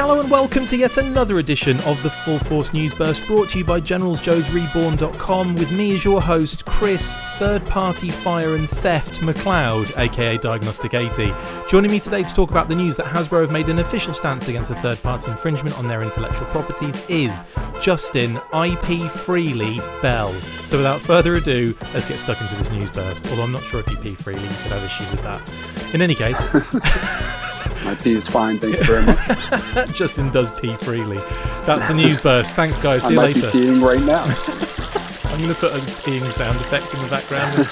Hello and welcome to yet another edition of the Full Force News Burst, brought to you by GeneralsJoes Reborn.com, with me as your host, Chris, third-party fire and theft McLeod, aka Diagnostic 80. Joining me today to talk about the news that Hasbro have made an official stance against a third-party infringement on their intellectual properties is Justin IP Freely Bell. So without further ado, let's get stuck into this news burst. Although I'm not sure if you pee freely, you could have issues with that. In any case... My pee is fine, thank you very much. Justin does pee freely. That's the news burst. Thanks, guys. See you later. I might be peeing right now. I'm going to put a peeing sound effect in the background.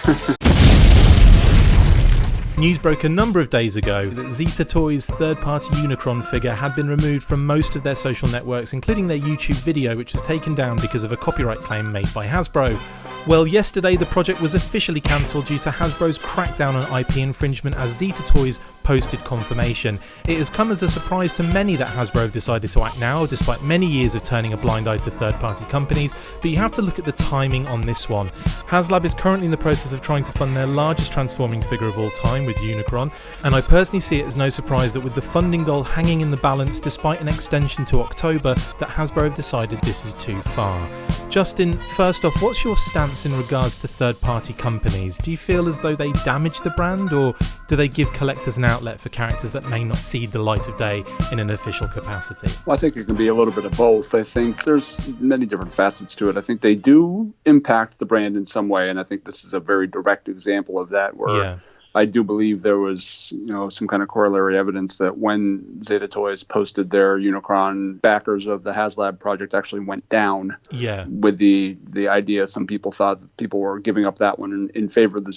News broke a number of days ago that Zeta Toys' third-party Unicron figure had been removed from most of their social networks, including their YouTube video, which was taken down because of a copyright claim made by Hasbro. Well, yesterday the project was officially cancelled due to Hasbro's crackdown on IP infringement, as Zeta Toys posted confirmation. It has come as a surprise to many that Hasbro have decided to act now, despite many years of turning a blind eye to third-party companies, but you have to look at the timing on this one. HasLab is currently in the process of trying to fund their largest transforming figure of all time with Unicron, and I personally see it as no surprise that with the funding goal hanging in the balance despite an extension to October, that Hasbro have decided this is too far. Justin, first off, what's your stance in regards to third-party companies? Do you feel as though they damage the brand, or do they give collectors an outlet for characters that may not see the light of day in an official capacity? Well, I think it can be a little bit of both. I think there's many different facets to it. I think they do impact the brand in some way, and I think this is a very direct example of that, where I do believe there was, some kind of corollary evidence that when Zeta Toys posted their Unicron, backers of the HasLab project actually went down. Yeah. With the idea, some people thought that people were giving up that one in favor of the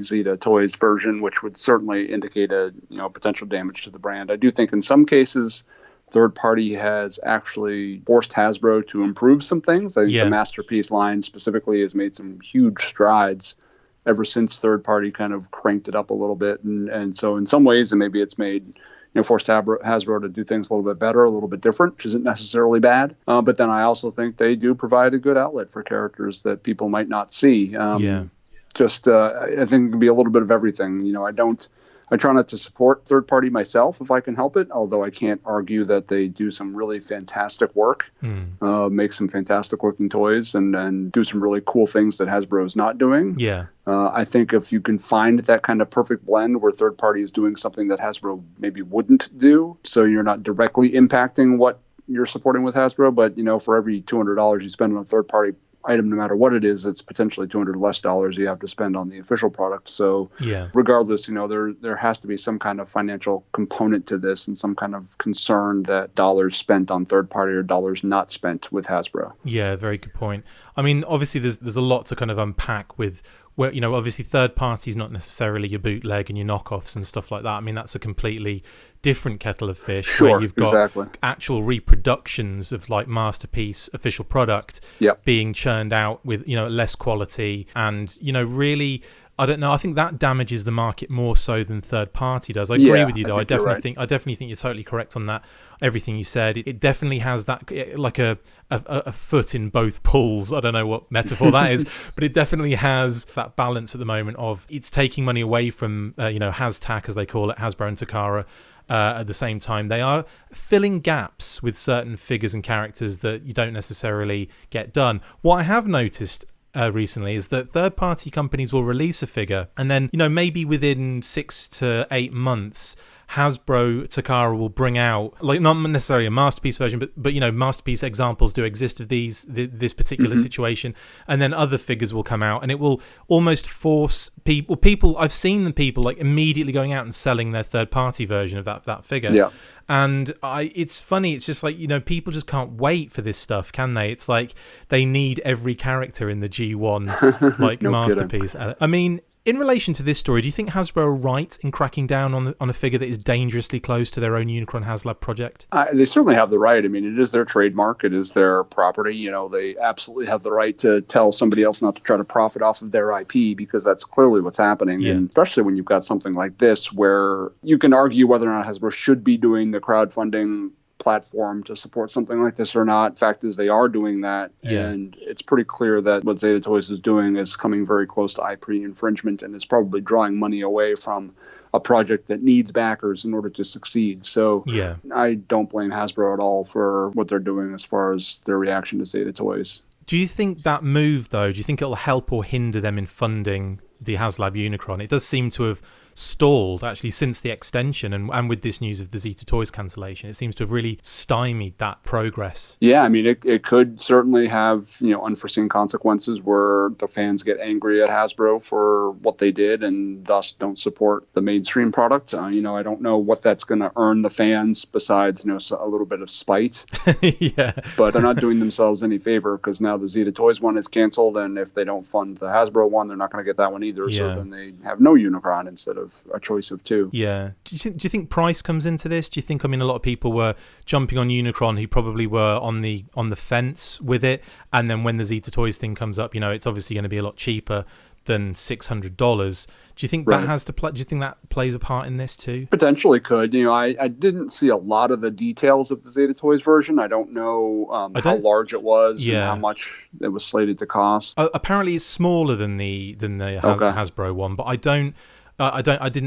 Zeta Toys version, which would certainly indicate a potential damage to the brand. I do think in some cases, third party has actually forced Hasbro to improve some things. I think the Masterpiece line specifically has made some huge strides ever since third party kind of cranked it up a little bit. And so in some ways, and maybe it's made, forced Hasbro to do things a little bit better, a little bit different, which isn't necessarily bad. But then I also think they do provide a good outlet for characters that people might not see. I think it can be a little bit of everything. I try not to support third party myself if I can help it, although I can't argue that they do some really fantastic work, make some fantastic looking toys, and do some really cool things that Hasbro is not doing. Yeah. I think if you can find that kind of perfect blend where third party is doing something that Hasbro maybe wouldn't do, so you're not directly impacting what you're supporting with Hasbro, but for every $200 you spend on a third party item, no matter what it is, it's potentially $200 less you have to spend on the official product. So regardless, there has to be some kind of financial component to this and some kind of concern that dollars spent on third party or dollars not spent with Hasbro. Yeah, very good point. I mean, obviously there's a lot to kind of unpack with where, obviously third party is not necessarily your bootleg and your knockoffs and stuff like that. I mean, that's a completely different kettle of fish, where you've got actual reproductions of like Masterpiece official product being churned out with, less quality and, really, I don't know. I think that damages the market more so than third party does. I agree with you, though. I definitely think you're totally correct on that. Everything you said, it definitely has that, like a foot in both pools. I don't know what metaphor that is, but it definitely has that balance at the moment of it's taking money away from HasTac, as they call it, Hasbro and Takara. At the same time, they are filling gaps with certain figures and characters that you don't necessarily get done. What I have noticed recently is that third-party companies will release a figure, and then maybe within 6 to 8 months, Hasbro, Takara will bring out, like, not necessarily a Masterpiece version, but Masterpiece examples do exist of this particular situation, and then other figures will come out, and it will almost force people. I've seen the people like immediately going out and selling their third-party version of that figure. Yeah. And it's funny. It's just like, people just can't wait for this stuff, can they? It's like they need every character in the G1 like Masterpiece. Kidding. I mean, in relation to this story, do you think Hasbro are right in cracking down on a figure that is dangerously close to their own Unicron HasLab project? They certainly have the right. I mean, it is their trademark. It is their property. They absolutely have the right to tell somebody else not to try to profit off of their IP, because that's clearly what's happening. Yeah. And especially when you've got something like this, where you can argue whether or not Hasbro should be doing the crowdfunding platform to support something like this or not. Fact is, they are doing that, and it's pretty clear that what Zeta Toys is doing is coming very close to IP infringement and is probably drawing money away from a project that needs backers in order to succeed. So I don't blame Hasbro at all for what they're doing as far as their reaction to Zeta Toys. Do you think that move, though, do you think it'll help or hinder them in funding the HasLab Unicron? It does seem to have stalled, actually, since the extension, and with this news of the Zeta Toys cancellation. It seems to have really stymied that progress. Yeah, I mean, it could certainly have, unforeseen consequences where the fans get angry at Hasbro for what they did and thus don't support the mainstream product. I don't know what that's going to earn the fans besides, a little bit of spite. But they're not doing themselves any favor because now the Zeta Toys one is canceled, and if they don't fund the Hasbro one, they're not going to get that one either. So then they have no Unicron instead of a choice of two. Yeah. Do you think price comes into this? Do you think, a lot of people were jumping on Unicron who probably were on the fence with it, and then when the Zeta Toys thing comes up, it's obviously going to be a lot cheaper than $600. Do you think that has to play? Do you think that plays a part in this too? Potentially could. I didn't see a lot of the details of the Zeta Toys version. I don't know how large it was and how much it was slated to cost. Apparently, it's smaller than the Hasbro one, but I didn't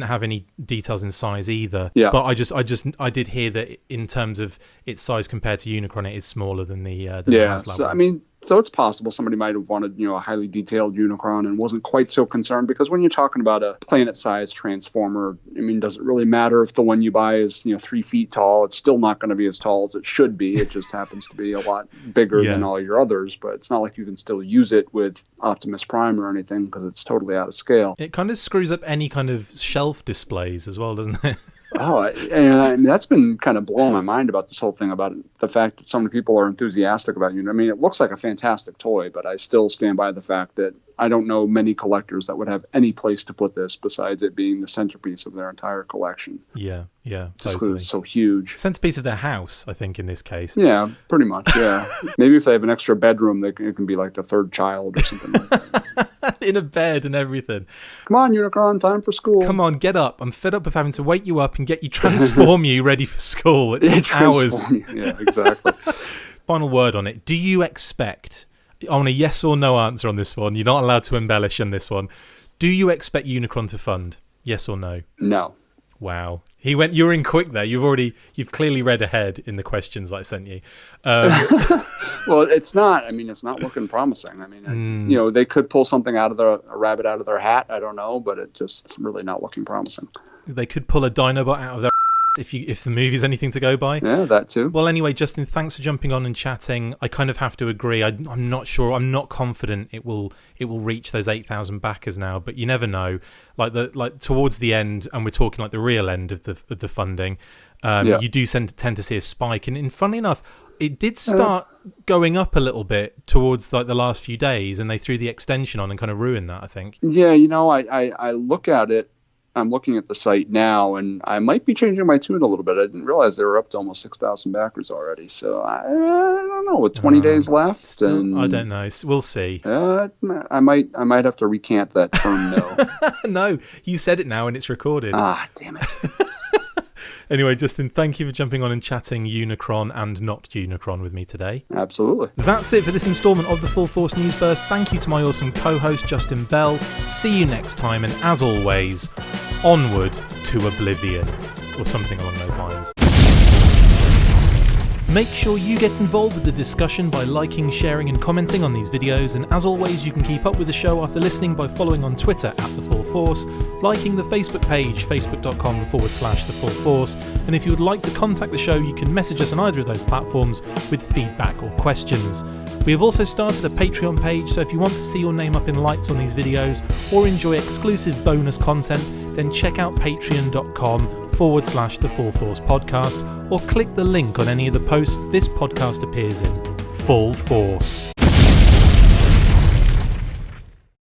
have any details in size either. Yeah. But I did hear that in terms of its size compared to Unicron, it is smaller than the Hasbro one. So it's possible somebody might have wanted, a highly detailed Unicron and wasn't quite so concerned, because when you're talking about a planet-sized transformer, does it really matter if the one you buy is, 3 feet tall? It's still not going to be as tall as it should be. It just happens to be a lot bigger than all your others, but it's not like you can still use it with Optimus Prime or anything because it's totally out of scale. It kind of screws up any kind of shelf displays as well, doesn't it? That's been kind of blowing my mind about this whole thing, about the fact that so many people are enthusiastic about it. It looks like a fantastic toy, but I still stand by the fact that I don't know many collectors that would have any place to put this besides it being the centerpiece of their entire collection. Yeah, just because it's so huge. Centerpiece of their house, I think, in this case. Yeah, pretty much, yeah. Maybe if they have an extra bedroom, it can be like the third child or something like that. In a bed and everything. Come on, Unicron, time for school. Come on, get up. I'm fed up of having to wake you up and get you transform you ready for school. It takes hours. Yeah, exactly. Final word on it. Do you expect... I want a yes or no answer on this one. You're not allowed to embellish on this one. Do you expect Unicron to fund? Yes or no? No. Wow. You were in quick there. You've clearly read ahead in the questions that I sent you. Well, it's not looking promising. They could pull something a rabbit out of their hat. I don't know, but it's really not looking promising. They could pull a Dinobot out of their if the movie's anything to go by. Yeah, that too. Well, anyway, Justin, thanks for jumping on and chatting. I kind of have to agree. I'm not sure. I'm not confident it will reach those 8,000 backers now, but you never know. Like towards the end, and we're talking like the real end of the funding. You do tend to see a spike, and funnily enough, it did start going up a little bit towards like the last few days, and they threw the extension on and kind of ruined that, I think. Yeah, I look at it. I'm looking at the site now, and I might be changing my tune a little bit. I didn't realize they were up to almost 6,000 backers already. So I don't know. With 20 days left, and I don't know. We'll see. I might have to recant that term now. No, you said it now, and it's recorded. Ah, damn it. Anyway, Justin, thank you for jumping on and chatting Unicron and not Unicron with me today. Absolutely. That's it for this instalment of the Full Force News Burst. Thank you to my awesome co-host, Justin Bell. See you next time, and as always, onward to oblivion, or something along those lines. Make sure you get involved with the discussion by liking, sharing and commenting on these videos, and as always you can keep up with the show after listening by following on Twitter @TheFullForce, liking the Facebook page facebook.com/TheFullForce, and if you would like to contact the show you can message us on either of those platforms with feedback or questions. We have also started a Patreon page, so if you want to see your name up in lights on these videos or enjoy exclusive bonus content, then check out patreon.com/TheFullForce podcast, or click the link on any of the posts this podcast appears in. Full Force.